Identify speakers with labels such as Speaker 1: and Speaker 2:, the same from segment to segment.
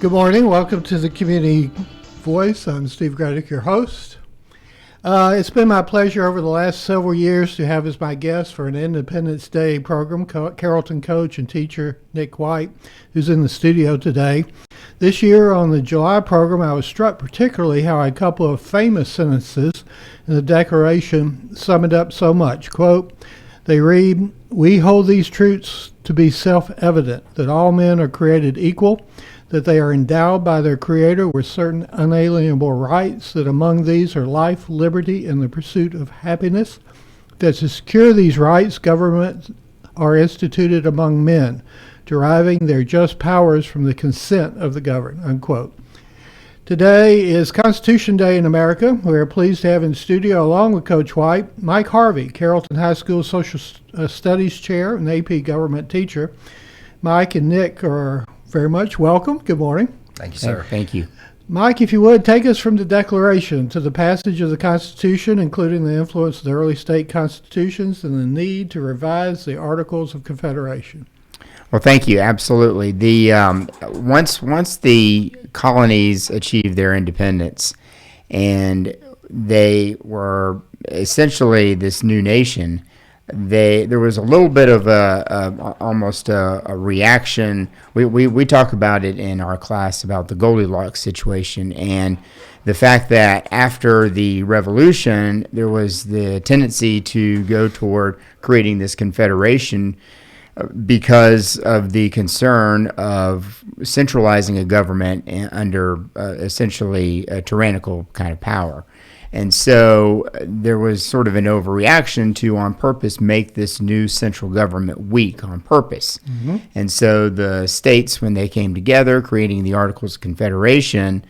Speaker 1: Good morning. Welcome to the Community Voice. I'm Steve Gradick, your host. It's been my pleasure over the last several years to have as my guest for an Independence Day program, Carrollton coach and teacher Nick White, who's in the studio today. This year on the July program, I was struck particularly how a couple of famous sentences in the Declaration sum it up so much. Quote, they read, "We hold these truths to be self-evident, that all men are created equal, that they are endowed by their Creator with certain unalienable rights, that among these are life, liberty, and the pursuit of happiness, that to secure these rights, governments are instituted among men, deriving their just powers from the consent of the governed," unquote. Today is Constitution Day in America. We are pleased to have in studio, along with Coach White, Mike Harvey, Carrollton High School Social Studies Chair and AP Government Teacher. Mike and Nick are very much welcome. Good morning.
Speaker 2: Thank you, sir.
Speaker 3: Thank you.
Speaker 1: Mike, if you would, take us from the Declaration to the passage of the Constitution, including the influence of the early state constitutions and the need to revise the Articles of Confederation.
Speaker 3: Well, thank you. Absolutely. The once the colonies achieved their independence, and they were essentially this new nation, there was a little bit of almost a reaction. We talk about it in our class about the Goldilocks situation, and the fact that after the Revolution there was the tendency to go toward creating this confederation because of the concern of centralizing a government under essentially a tyrannical kind of power. And so there was sort of an overreaction to, on purpose, make this new central government weak on purpose. Mm-hmm. And so the states, when they came together, creating the Articles of Confederation,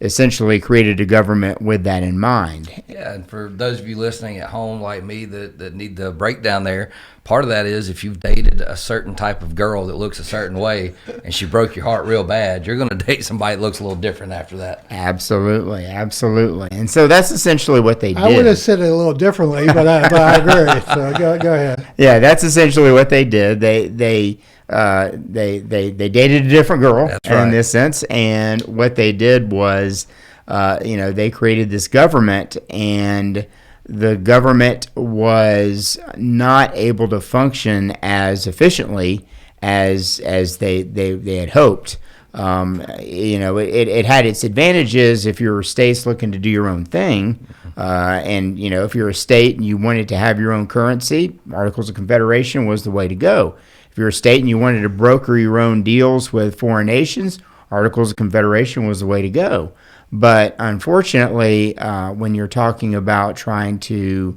Speaker 3: essentially created a government with that in mind.
Speaker 2: Yeah, and for those of you listening at home like me that need the breakdown there, part of that is if you've dated a certain type of girl that looks a certain way and she broke your heart real bad, you're going to date somebody that looks a little different after that.
Speaker 3: Absolutely, absolutely. And so that's essentially what they did.
Speaker 1: I would have said it a little differently, but I agree. So go ahead.
Speaker 3: Yeah, that's essentially what they did. They dated a different girl.
Speaker 2: That's right.
Speaker 3: In this sense, and what they did was, they created this government, and the government was not able to function as efficiently as they had hoped. It had its advantages if you're states looking to do your own thing, and if you're a state and you wanted to have your own currency, Articles of Confederation was the way to go. If you're a state and you wanted to broker your own deals with foreign nations, Articles of Confederation was the way to go. But unfortunately, when you're talking about trying to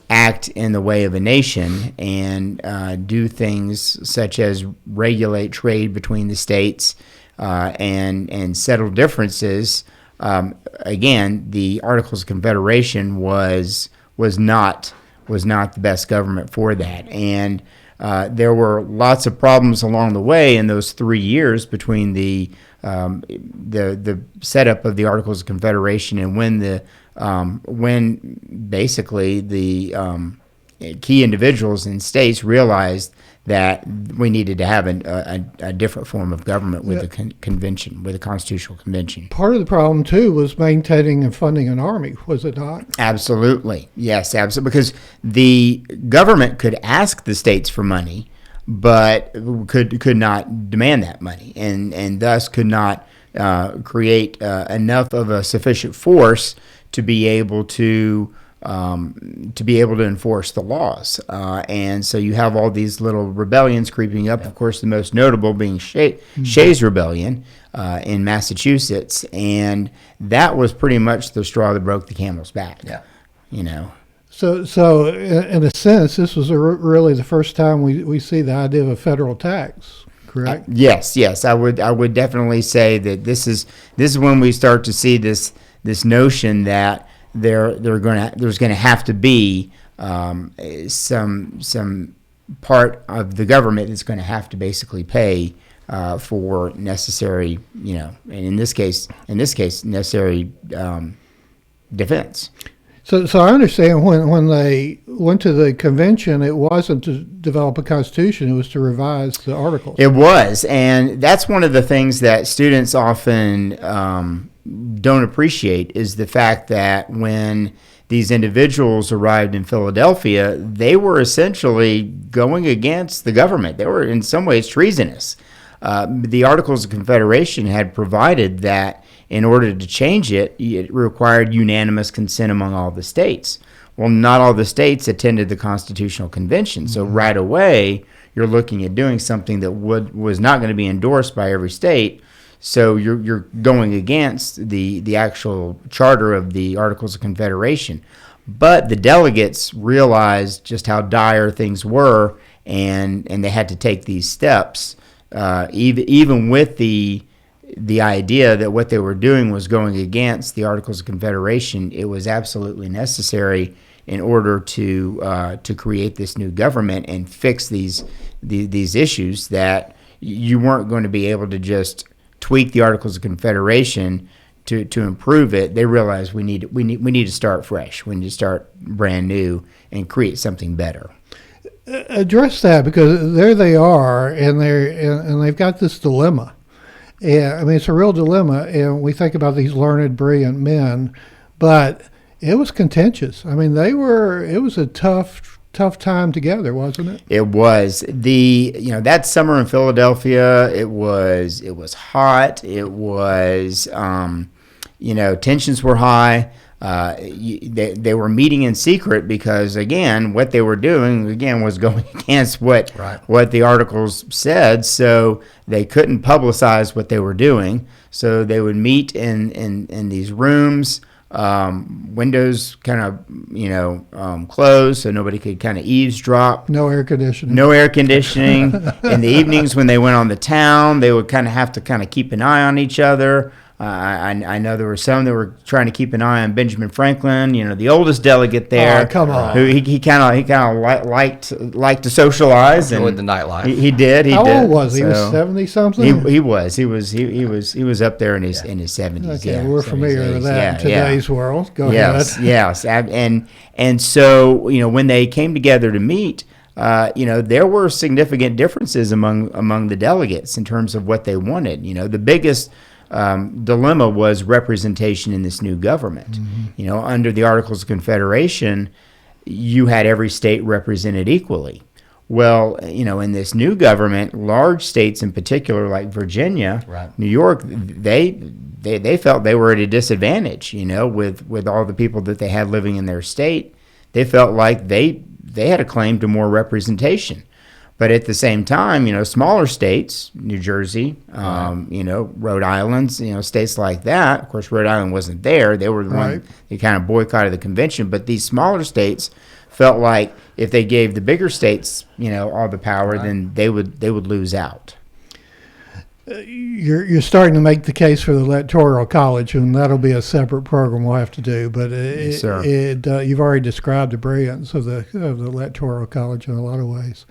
Speaker 3: act in the way of a nation and do things such as regulate trade between the states and settle differences, again, the Articles of Confederation was not the best government for that. And there were lots of problems along the way in those 3 years between the setup of the Articles of Confederation and when basically the key individuals in states realized that we needed to have a different form of government with the convention, with the Constitutional Convention.
Speaker 1: Part of the problem, too, was maintaining and funding an army, was it not?
Speaker 3: Absolutely. Yes, absolutely. Because the government could ask the states for money, but could not demand that money, and thus could not create enough of a sufficient force to be able to enforce the laws. And so you have all these little rebellions creeping up. Of course, the most notable being Shays' Rebellion in Massachusetts, and that was pretty much the straw that broke the camel's back. Yeah,
Speaker 1: So in a sense, this was really the first time we see the idea of a federal tax, correct?
Speaker 3: Yes. I would definitely say that this is when we start to see this notion that there's going to have to be some part of the government that's going to have to basically pay for necessary, and in this case necessary defense.
Speaker 1: So I understand when they went to the convention, it wasn't to develop a constitution; it was to revise the articles.
Speaker 3: It was, and that's one of the things that students often don't appreciate is the fact that when these individuals arrived in Philadelphia, they were essentially going against the government. They were in some ways treasonous. The Articles of Confederation had provided that in order to change it, it required unanimous consent among all the states. Well, not all the states attended the Constitutional Convention, so right away you're looking at doing something that was not going to be endorsed by every state. So you're going against the actual charter of the Articles of Confederation. But the delegates realized just how dire things were, and they had to take these steps, even with the idea that what they were doing was going against the Articles of Confederation. It was absolutely necessary in order to create this new government and fix these issues that you weren't going to be able to just tweak the Articles of Confederation to improve it. They realized we need to start fresh. We need to start brand new and create something better.
Speaker 1: Address that, because there they are, and they've got this dilemma. Yeah, I mean, it's a real dilemma, and we think about these learned, brilliant men, but it was contentious. I mean, it was a tough time together, wasn't it?
Speaker 3: It was. That summer in Philadelphia, it was hot. It was, tensions were high. They were meeting in secret because, again, what they were doing, was going against what the articles said. So they couldn't publicize what they were doing. So they would meet in these rooms, windows kind of, closed so nobody could kind of eavesdrop.
Speaker 1: No air conditioning.
Speaker 3: No air conditioning. In the evenings when they went on the town, they would kind of have to keep an eye on each other. I know there were some that were trying to keep an eye on Benjamin Franklin, the oldest delegate there.
Speaker 1: Oh, come on.
Speaker 3: Who he kind of liked to socialize and
Speaker 2: enjoyed the nightlife.
Speaker 3: He did.
Speaker 1: How old was he? He was 70 something.
Speaker 3: He was up there in his 70s.
Speaker 1: Okay,
Speaker 3: yeah,
Speaker 1: we're familiar with that in today's world. Go ahead.
Speaker 3: Yes, and so when they came together to meet, there were significant differences among the delegates in terms of what they wanted. The biggest dilemma was representation in this new government. Mm-hmm. Under the Articles of Confederation, you had every state represented equally. Well, in this new government, large states in particular, like Virginia, New York, they felt they were at a disadvantage. With all the people that they had living in their state, they felt like they had a claim to more representation. But at the same time, smaller states, New Jersey, Rhode Island, states like that. Of course, Rhode Island wasn't there. They were the one that kind of boycotted the convention. But these smaller states felt like if they gave the bigger states, all the power, then they would lose out.
Speaker 1: You're starting to make the case for the Electoral College, and that'll be a separate program we'll have to do. But you've already described the brilliance of the Electoral College in a lot of ways.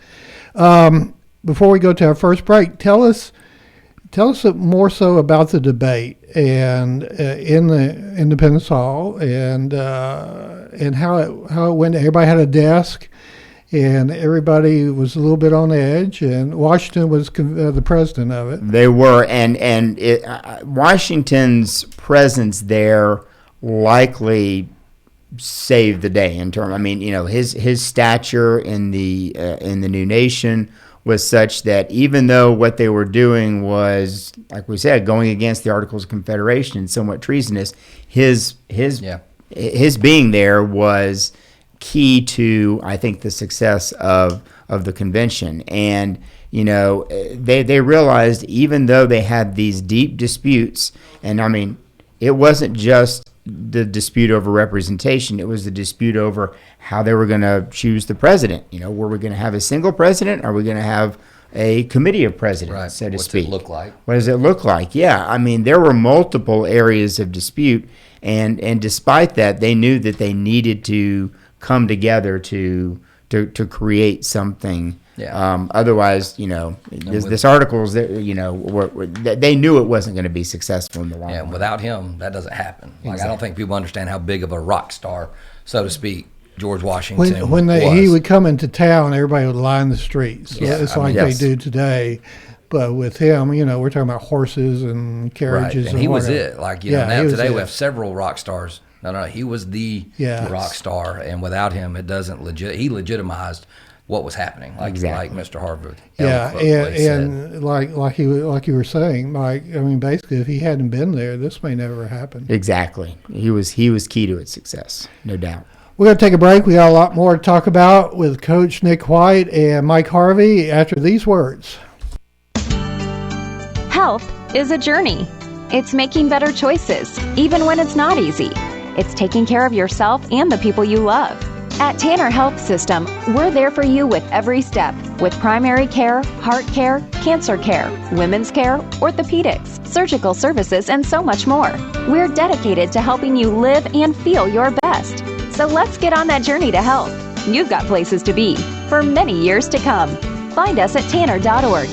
Speaker 1: Before we go to our first break, tell us more so about the debate and in the Independence Hall and how it went. Everybody had a desk. And everybody was a little bit on edge, and Washington was the president of it.
Speaker 3: They were, and Washington's presence there likely saved the day in terms. I mean, his stature in the new nation was such that even though what they were doing was, like we said, going against the Articles of Confederation and somewhat treasonous, his being there was key to, I think, the success of the convention. And they realized, even though they had these deep disputes, and I mean, it wasn't just the dispute over representation, it was the dispute over how they were going to choose the president. Were we going to have a single president, or are we going to have a committee of presidents, so to speak?
Speaker 2: What's it look like?
Speaker 3: What does it look like? Yeah, I mean, there were multiple areas of dispute, and despite that, they knew that they needed to come together to create something. Yeah. Otherwise, this articles that they knew it wasn't going to be successful in the long run.
Speaker 2: Yeah. Without him, that doesn't happen. Exactly. I don't think people understand how big of a rock star, so to speak, George Washington
Speaker 1: when
Speaker 2: was.
Speaker 1: he would come into town, everybody would line the streets.
Speaker 2: Yeah,
Speaker 1: It's
Speaker 2: I
Speaker 1: like
Speaker 2: mean,
Speaker 1: they
Speaker 3: yes.
Speaker 1: do today. But with him, we're talking about horses and
Speaker 2: Right,
Speaker 1: carriages.
Speaker 2: and he was
Speaker 1: whatever.
Speaker 2: it. Like,
Speaker 1: Yeah,
Speaker 2: now
Speaker 1: he was
Speaker 2: today we
Speaker 1: it.
Speaker 2: have several rock stars. No, he was the
Speaker 1: Yes.
Speaker 2: rock star, and without him, it doesn't he legitimized what was happening. Like
Speaker 3: Exactly.
Speaker 2: Mr. Harvey.
Speaker 1: Yeah,
Speaker 2: eloquently said.
Speaker 1: and like you were saying, Mike. I mean, basically, if he hadn't been there, this may never happen.
Speaker 3: Exactly. He was key to its success, no doubt.
Speaker 1: We're going to take a break. We got a lot more to talk about with Coach Nick White and Mike Harvey after these words.
Speaker 4: Health is a journey. It's making better choices, even when it's not easy. It's taking care of yourself and the people you love. At Tanner Health System, we're there for you with every step, with primary care, heart care, cancer care, women's care, orthopedics, surgical services, and so much more. We're dedicated to helping you live and feel your best. So let's get on that journey to health. You've got places to be for many years to come. Find us at tanner.org.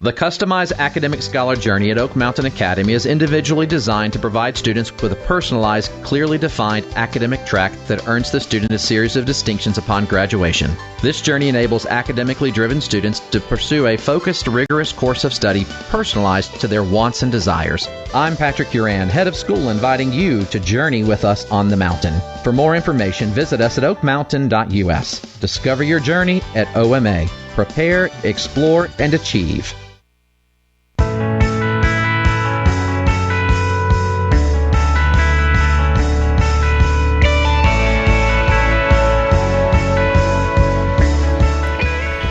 Speaker 5: The customized academic scholar journey at Oak Mountain Academy is individually designed to provide students with a personalized, clearly defined academic track that earns the student a series of distinctions upon graduation. This journey enables academically driven students to pursue a focused, rigorous course of study personalized to their wants and desires. I'm Patrick Uran, head of school, inviting you to journey with us on the mountain. For more information, visit us at oakmountain.us. Discover your journey at OMA. Prepare, explore, and achieve.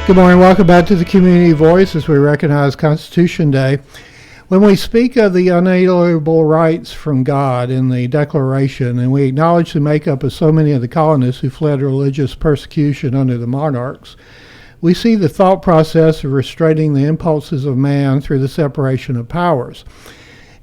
Speaker 1: Good morning. Welcome back to the Community Voice as we recognize Constitution Day. When we speak of the unalienable rights from God in the Declaration, and we acknowledge the makeup of so many of the colonists who fled religious persecution under the monarchs, we see the thought process of restraining the impulses of man through the separation of powers.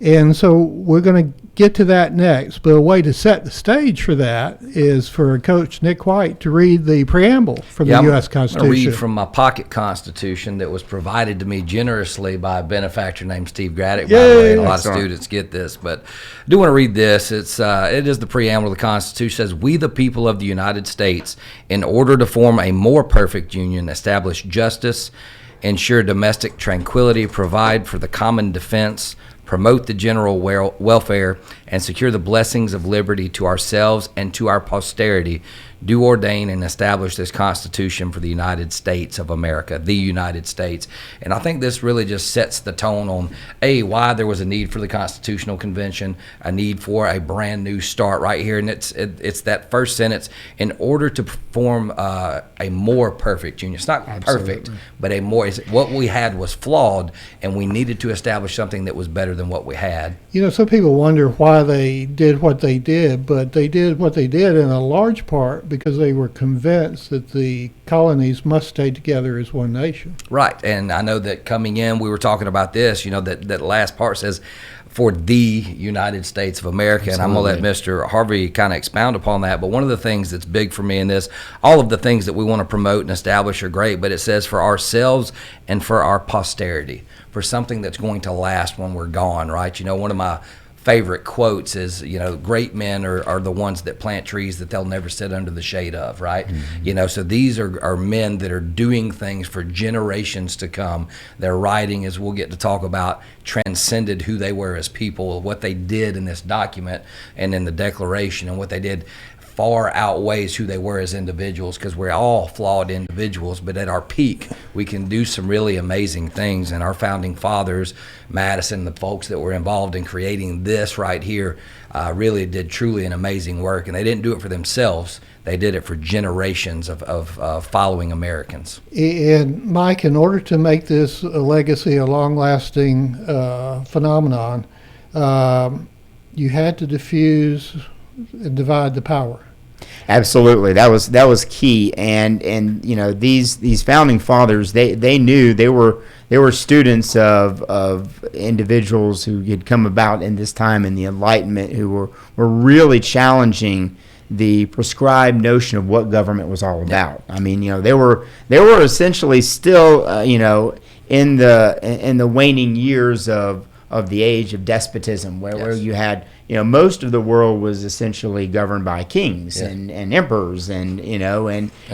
Speaker 1: And so we're going to get to that next, but a way to set the stage for that is for Coach Nick White to read the preamble from the U.S.
Speaker 2: I'm going
Speaker 1: Constitution.
Speaker 2: to read from my pocket Constitution that was provided to me generously by a benefactor named Steve Graddick, by the way, and a lot of
Speaker 3: Excellent.
Speaker 2: students get this, but I do want to read this. It is the preamble of the Constitution. It says, "We, the people of the United States, in order to form a more perfect union, establish justice, ensure domestic tranquility, provide for the common defense, promote the general welfare, and secure the blessings of liberty to ourselves and to our posterity, do ordain and establish this Constitution for the United States of America," the United States. And I think this really just sets the tone on, why there was a need for the Constitutional Convention, a need for a brand new start right here. And it's that first sentence, in order to form a more perfect union. It's not perfect, but what we had was flawed, and we needed to establish something that was better than what we had.
Speaker 1: Some people wonder why they did what they did, but they did what they did in a large part because they were convinced that the colonies must stay together as one nation.
Speaker 2: Right, and I know that coming in, we were talking about this, that last part says, for the United States of America, and I'm going to let Mr. Harvey kind of expound upon that, but one of the things that's big for me in this, all of the things that we want to promote and establish are great, but it says for ourselves and for our posterity, for something that's going to last when we're gone, right? One of my favorite quotes is, great men are the ones that plant trees that they'll never sit under the shade of, right? Mm-hmm. So these are men that are doing things for generations to come. Their writing, as we'll get to talk about, transcended who they were as people. What they did in this document and in the Declaration and what they did far outweighs who they were as individuals, because we're all flawed individuals, but at our peak we can do some really amazing things. And our founding fathers, Madison, the folks that were involved in creating this right here, really did truly an amazing work. And they didn't do it for themselves, they did it for generations of following Americans.
Speaker 1: And Mike, in order to make this a legacy, a long-lasting phenomenon, you had to diffuse and divide the power.
Speaker 3: Absolutely, that was key, and these founding fathers, they knew they were students of individuals who had come about in this time in the Enlightenment, who were really challenging the prescribed notion of what government was all about. I mean, they were essentially still in the waning years of the age of despotism, where you had most of the world was essentially governed by kings and emperors, and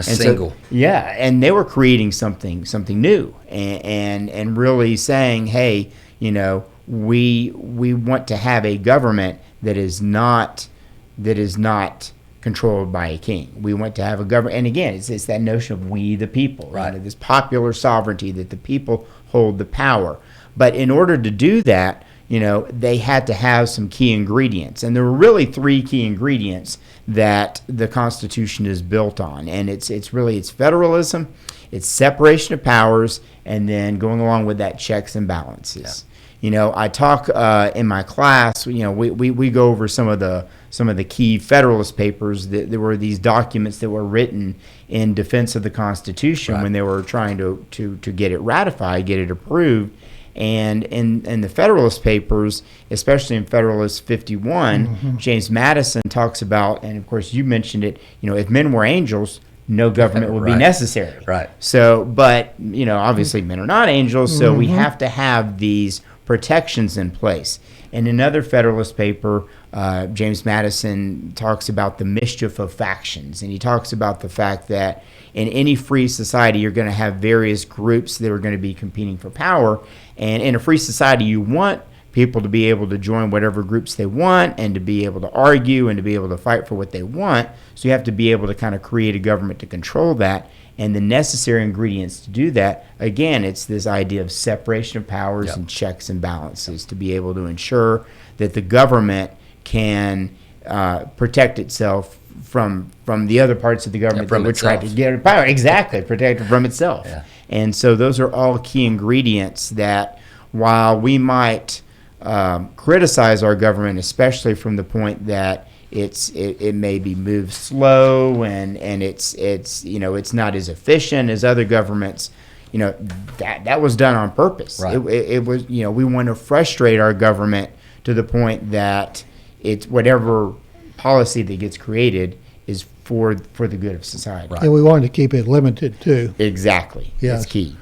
Speaker 2: single.
Speaker 3: And they were creating something new, and really saying, hey, we want to have a government that is not controlled by a king. We want to have a government, and again, it's that notion of we the people,
Speaker 2: right?
Speaker 3: This popular sovereignty, that the people hold the power. But in order to do that, they had to have some key ingredients, and there were really 3 key ingredients that the Constitution is built on, and it's federalism, it's separation of powers, and then going along with that, checks and balances. I talk in my class. We go over some of the key Federalist papers. There were these documents that were written in defense of the Constitution when they were trying to get it ratified, get it approved. And in the Federalist Papers, especially in Federalist 51, James Madison talks about, and of course you mentioned it, if men were angels, no government would be necessary.
Speaker 2: Right.
Speaker 3: So, but, obviously men are not angels, so we have to have these protections in place. In another Federalist paper, James Madison talks about the mischief of factions, and he talks about the fact that in any free society, you're going to have various groups that are going to be competing for power. And in a free society, you want people to be able to join whatever groups they want and to be able to argue and to be able to fight for what they want. So you have to be able to kind of create a government to control that. And the necessary ingredients to do that, again, it's this idea of separation of powers and checks and balances to be able to ensure that the government can protect itself from the other parts of the government that would try to get power. Exactly, protect it from itself. Yeah. And so those are all key ingredients that, while we might criticize our government, especially from the point that it may be moved slow and it's not as efficient as other governments, that was done on purpose.
Speaker 2: Right.
Speaker 3: It was, we want to frustrate our government to the point that it's whatever policy that gets created is for the good of society.
Speaker 1: Right. And we wanted to keep it limited too.
Speaker 3: Exactly.
Speaker 1: Yes.
Speaker 3: That's key.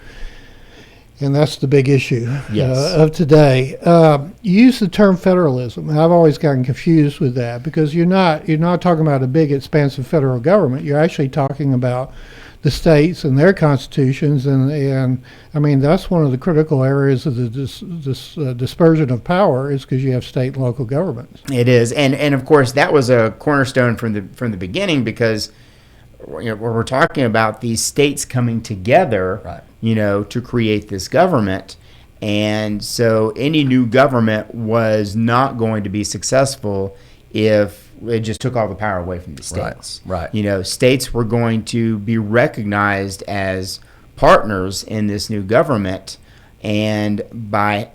Speaker 1: And that's the big issue
Speaker 3: Yes.
Speaker 1: of today. You use the term federalism, and I've always gotten confused with that, because you're not talking about a big, expansive federal government. You're actually talking about the states and their constitutions, and I mean, that's one of the critical areas of the dispersion of power, is because you have state and local governments.
Speaker 3: It is, and of course that was a cornerstone from the beginning, because we're talking about these states coming together, right, to create this government. And so any new government was not going to be successful if it just took all the power away from the states.
Speaker 2: Right.
Speaker 3: States were going to be recognized as partners in this new government, and by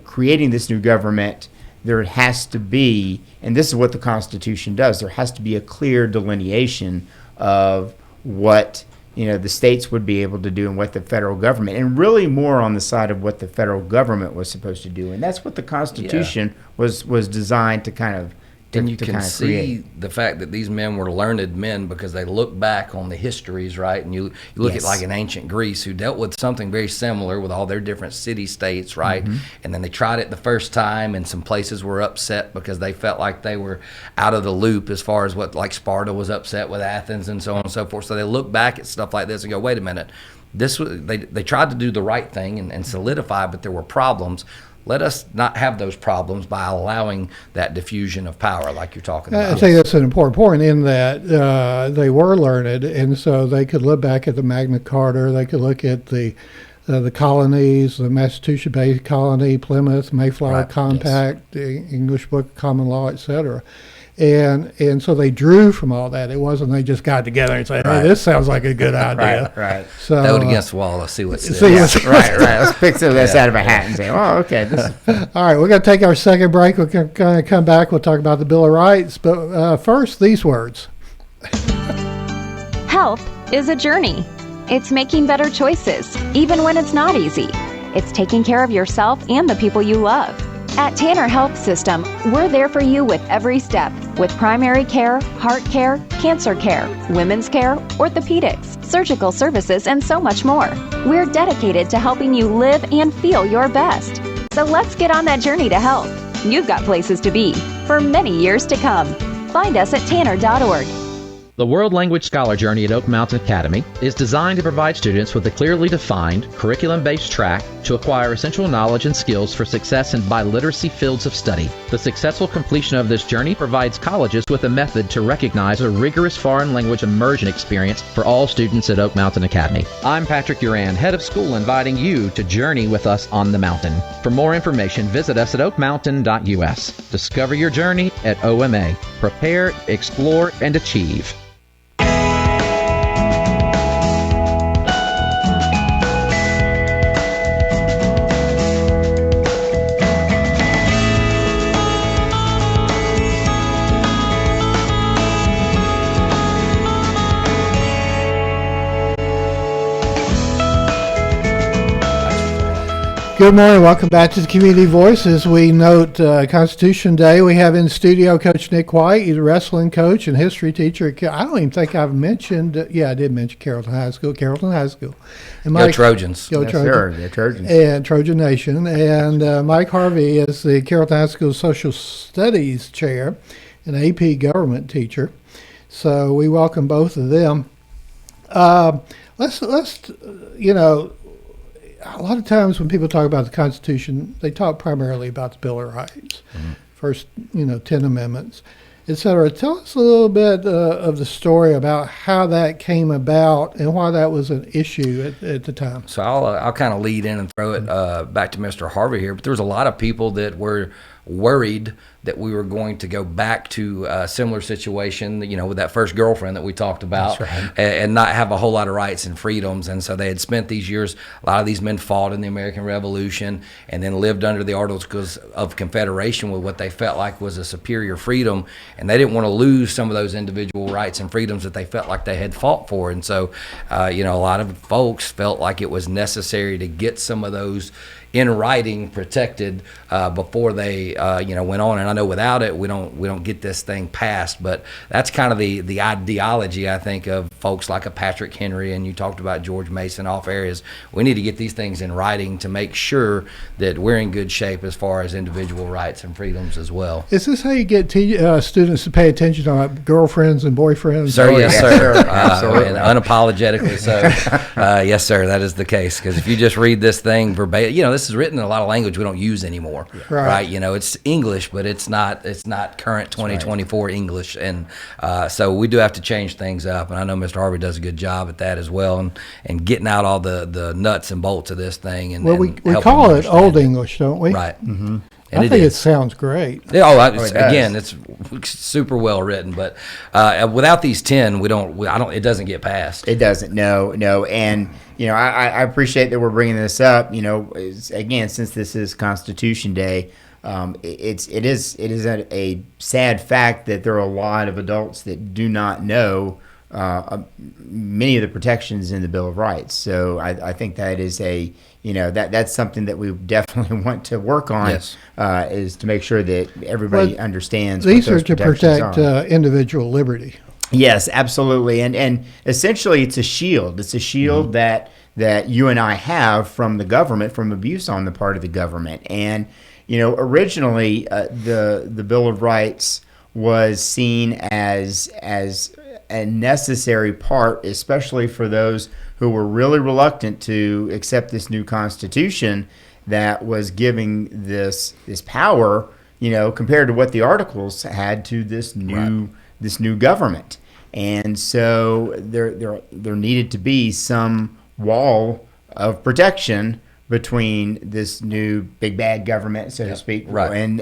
Speaker 3: creating this new government, there has to be, and this is what the Constitution does, there has to be a clear delineation of what the states would be able to do and what the federal government, and really more on the side of what the federal government was supposed to do. And that's what the Constitution was designed to kind of
Speaker 2: And you can see the fact that these men were learned men, because they look back on the histories, right? And you look at like in ancient Greece, who dealt with something very similar with all their different city-states, right? Mm-hmm. And then they tried it the first time, and some places were upset because they felt like they were out of the loop as far as what, like Sparta was upset with Athens and so on and so forth. So they look back at stuff like this and go, wait a minute, this was, they tried to do the right thing and solidify, but there were problems. Let us not have those problems by allowing that diffusion of power like you're talking about.
Speaker 1: I think that's an important point, in that they were learned, and so they could look back at the Magna Carta, they could look at the colonies, the Massachusetts Bay Colony, Plymouth, Mayflower Compact, the English Book of Common Law, etc. And so they drew from all that. It wasn't they just got together and said, hey, this sounds like a good idea.
Speaker 3: Right.
Speaker 1: So
Speaker 2: throw it against the wall. Let's see what's
Speaker 3: there. Right. Let's pick some of this out of a hat and say, oh, okay.
Speaker 1: All right, we're going to take our second break. We're going to come back. We'll talk about the Bill of Rights. But first, these words.
Speaker 4: Health is a journey. It's making better choices, even when it's not easy. It's taking care of yourself and the people you love. At Tanner Health System, we're there for you with every step, with primary care, heart care, cancer care, women's care, orthopedics, surgical services, and so much more. We're dedicated to helping you live and feel your best. So let's get on that journey to health. you've got places to be for many years to come. Find us at tanner.org.
Speaker 5: The World Language Scholar Journey at Oak Mountain Academy is designed to provide students with a clearly defined, curriculum-based track to acquire essential knowledge and skills for success in biliteracy fields of study. The successful completion of this journey provides colleges with a method to recognize a rigorous foreign language immersion experience for all students at Oak Mountain Academy. I'm Patrick Uran, head of school, inviting you to journey with us on the mountain. For more information, visit us at oakmountain.us. Discover your journey at OMA. Prepare, explore, and achieve.
Speaker 1: Good morning. Welcome back to the Community Voice. As we note Constitution Day, we have in studio Coach Nick White. He's a wrestling coach and history teacher. I don't even think I've mentioned, I did mention Carrollton High School. And
Speaker 2: Go Trojans.
Speaker 1: Go
Speaker 3: Yes,
Speaker 1: Trojans.
Speaker 3: sir. The Trojans.
Speaker 1: And Trojan Nation. And Mike Harvey is the Carrollton High School Social Studies Chair and AP Government teacher. So we welcome both of them. Let's a lot of times when people talk about the Constitution, they talk primarily about the Bill of Rights, first, 10 amendments, et cetera. Tell us a little bit of the story about how that came about and why that was an issue at the time.
Speaker 2: So I'll kind of lead in and throw it back to Mr. Harvey here. But there was a lot of people that were worried that we were going to go back to a similar situation, with that first girlfriend that we talked about.
Speaker 3: That's right.
Speaker 2: and not have a whole lot of rights and freedoms. And so they had spent these years, a lot of these men fought in the American Revolution and then lived under the Articles of Confederation with what they felt like was a superior freedom. And they didn't want to lose some of those individual rights and freedoms that they felt like they had fought for. And so, a lot of folks felt like it was necessary to get some of those in writing protected before they went on. And I know without it we don't get this thing passed. But that's kind of the ideology, I think, of folks like a Patrick Henry, and you talked about George Mason off areas. We need to get these things in writing to make sure that we're in good shape as far as individual rights and freedoms as well.
Speaker 1: Is this how you get students to pay attention to
Speaker 2: girlfriends
Speaker 1: and boyfriends?
Speaker 2: Sir, yes,
Speaker 3: yes,
Speaker 2: sir.
Speaker 3: sir. Absolutely.
Speaker 2: And unapologetically so. Yes, sir, that is the case. Because if you just read this thing verbatim, this is written in a lot of language we don't use anymore, right? It's English, but it's not current 2024 English, and so we do have to change things up. And I know Mr. Harvey does a good job at that as well, and getting out all the nuts and bolts of this thing. And
Speaker 1: we
Speaker 2: helping
Speaker 1: call
Speaker 2: them
Speaker 1: it Old
Speaker 2: understand
Speaker 1: English, don't we?
Speaker 2: right? Mm-hmm.
Speaker 1: I think it sounds great.
Speaker 2: Yeah,
Speaker 3: it
Speaker 2: again, it's super well written, but without these 10, it doesn't get passed.
Speaker 3: It doesn't. No. And I appreciate that we're bringing this up. Again, since this is Constitution Day, it is a sad fact that there are a lot of adults that do not know many of the protections in the Bill of Rights. So I think that is that's something that we definitely want to work on.
Speaker 2: Yes.
Speaker 3: Is to make sure that everybody understands.
Speaker 1: These
Speaker 3: what
Speaker 1: are
Speaker 3: those
Speaker 1: to
Speaker 3: protections
Speaker 1: protect individual liberty.
Speaker 3: Yes, absolutely, and essentially it's a shield. It's a shield that you and I have from the government, from abuse on the part of the government. And originally the Bill of Rights was seen as a necessary part, especially for those who were really reluctant to accept this new Constitution that was giving this power, compared to what the Articles had to this new government. And so there needed to be some wall of protection between this new big bad government, so to speak,
Speaker 2: right.
Speaker 3: and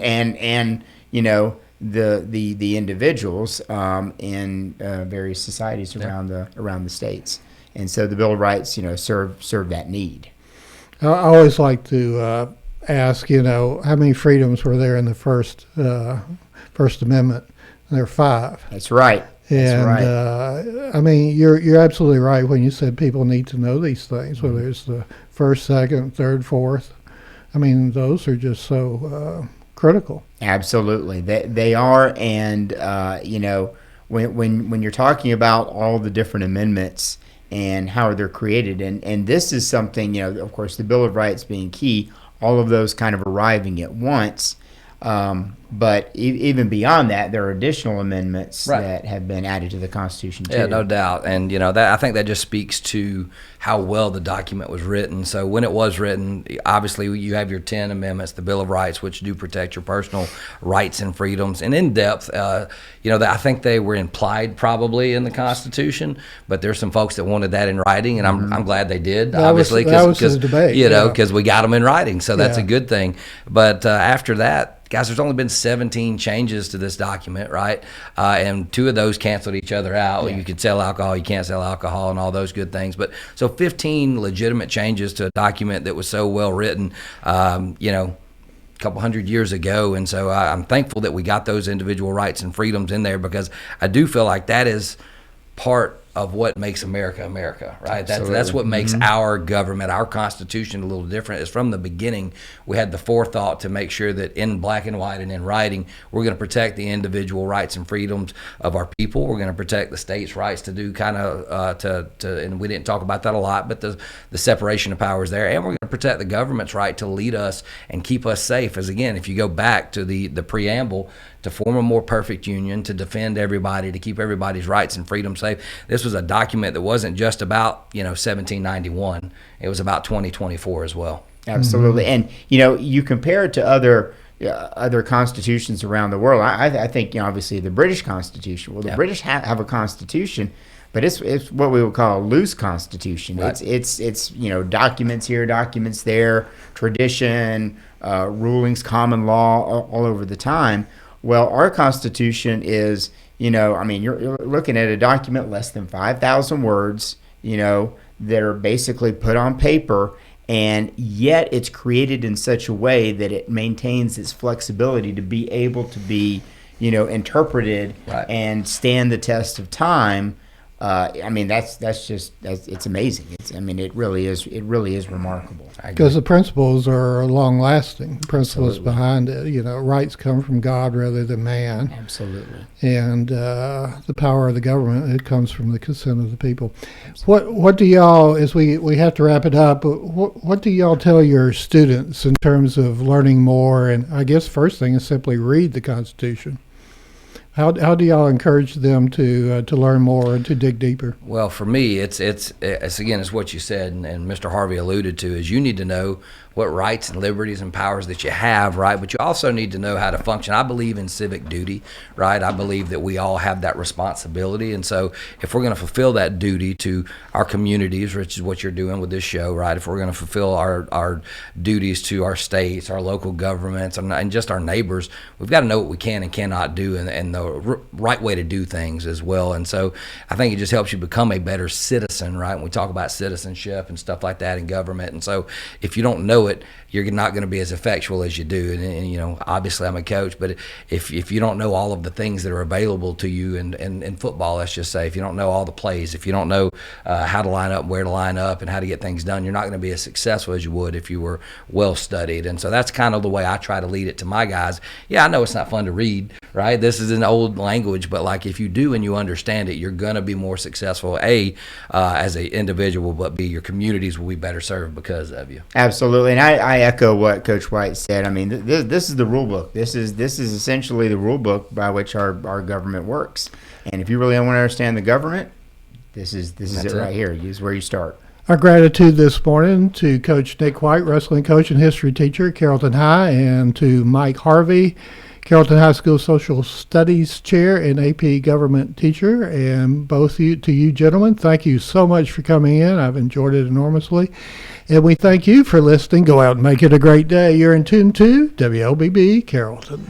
Speaker 3: the individuals in various societies around the states. And so the Bill of Rights, serve that need.
Speaker 1: I always like to ask, how many freedoms were there in the First Amendment? There are 5.
Speaker 3: That's right.
Speaker 1: And
Speaker 3: That's right.
Speaker 1: you're absolutely right when you said people need to know these things, whether it's the first, second, third, fourth. Those are just so critical.
Speaker 3: Absolutely, they are. And when you're talking about all the different amendments and how they're created, and this is something, of course, the Bill of Rights being key, all of those kind of arriving at once. But even beyond that, there are additional amendments
Speaker 2: Right.
Speaker 3: that have been added to the Constitution too.
Speaker 2: Yeah, no doubt. And that I think that just speaks to how well the document was written. So when it was written, obviously you have your 10 amendments, the Bill of Rights, which do protect your personal rights and freedoms. And in depth, I think they were implied probably in the Constitution, but there's some folks that wanted that in writing, and I'm glad they did.
Speaker 1: That
Speaker 2: obviously,
Speaker 1: was the debate,
Speaker 2: because we got them in writing, so that's
Speaker 1: Yeah.
Speaker 2: a good thing. But after that, guys, there's only been 17 changes to this document, right? And 2 of those canceled each other out.
Speaker 3: Yeah.
Speaker 2: You could sell alcohol, you can't sell alcohol, and all those good things. But so 15 legitimate changes to a document that was so well written, a couple hundred years ago. And so I'm thankful that we got those individual rights and freedoms in there, because I do feel like that is part of what makes America America, right? That's what makes our government, our Constitution, a little different. Is from the beginning we had the forethought to make sure that in black and white and in writing, we're going to protect the individual rights and freedoms of our people. We're going to protect the state's rights to do and we didn't talk about that a lot, but the separation of powers there, and we're going to protect the government's right to lead us and keep us safe. As again, if you go back to the preamble, to form a more perfect union, to defend everybody, to keep everybody's rights and freedom safe. This was a document that wasn't just about 1791. It was about 2024 as well.
Speaker 3: Absolutely. And you compare it to other constitutions around the world. I think obviously the British Constitution. Well, the British have a constitution, but it's what we would call a loose constitution.
Speaker 2: Right.
Speaker 3: It's documents here, documents there, tradition, rulings, common law, all over the time. Well, our Constitution is, you're looking at a document less than 5,000 words, that are basically put on paper, and yet it's created in such a way that it maintains its flexibility to be able to be, interpreted
Speaker 2: Right.
Speaker 3: and stand the test of time. It's amazing. It really is remarkable.
Speaker 1: Because the principles are long-lasting. The principles behind it, rights come from God rather than man.
Speaker 3: Absolutely.
Speaker 1: And the power of the government, it comes from the consent of the people. What do y'all, as we have to wrap it up, but what do y'all tell your students in terms of learning more? And I guess first thing is simply read the Constitution. How do y'all encourage them to learn more and to dig deeper?
Speaker 2: Well, for me, it's again, it's what you said, and Mr. Harvey alluded to, is you need to know what rights and liberties and powers that you have, right? But you also need to know how to function. I believe in civic duty, right? I believe that we all have that responsibility. And so if we're going to fulfill that duty to our communities, which is what you're doing with this show, right? If we're going to fulfill our duties to our states, our local governments, and just our neighbors, we've got to know what we can and cannot do, and the right way to do things as well. And so I think it just helps you become a better citizen, right? When we talk about citizenship and stuff like that in government. And so if you don't know it, you're not going to be as effectual as you do. And obviously I'm a coach, but if you don't know all of the things that are available to you in football, let's just say, if you don't know all the plays, if you don't know how to line up, where to line up, and how to get things done, you're not going to be as successful as you would if you were well studied. And so that's kind of the way I try to lead it to my guys. Yeah, I know it's not fun to read, right? This is an old language, but like if you do and you understand it, you're going to be more successful, as an individual, but B, your communities will be better served because of you.
Speaker 3: Absolutely, and I echo what Coach White said. I mean, this is the rule book. This is essentially the rule book by which our government works. And if you really want to understand the government, this is it right here. This is where you start.
Speaker 1: Our gratitude this morning to Coach Nick White, wrestling coach and history teacher at Carrollton High, and to Mike Harvey, Carrollton High School Social Studies Chair and AP Government Teacher. And to you gentlemen, thank you so much for coming in. I've enjoyed it enormously. And we thank you for listening. Go out and make it a great day. You're in tune to WLBB Carrollton.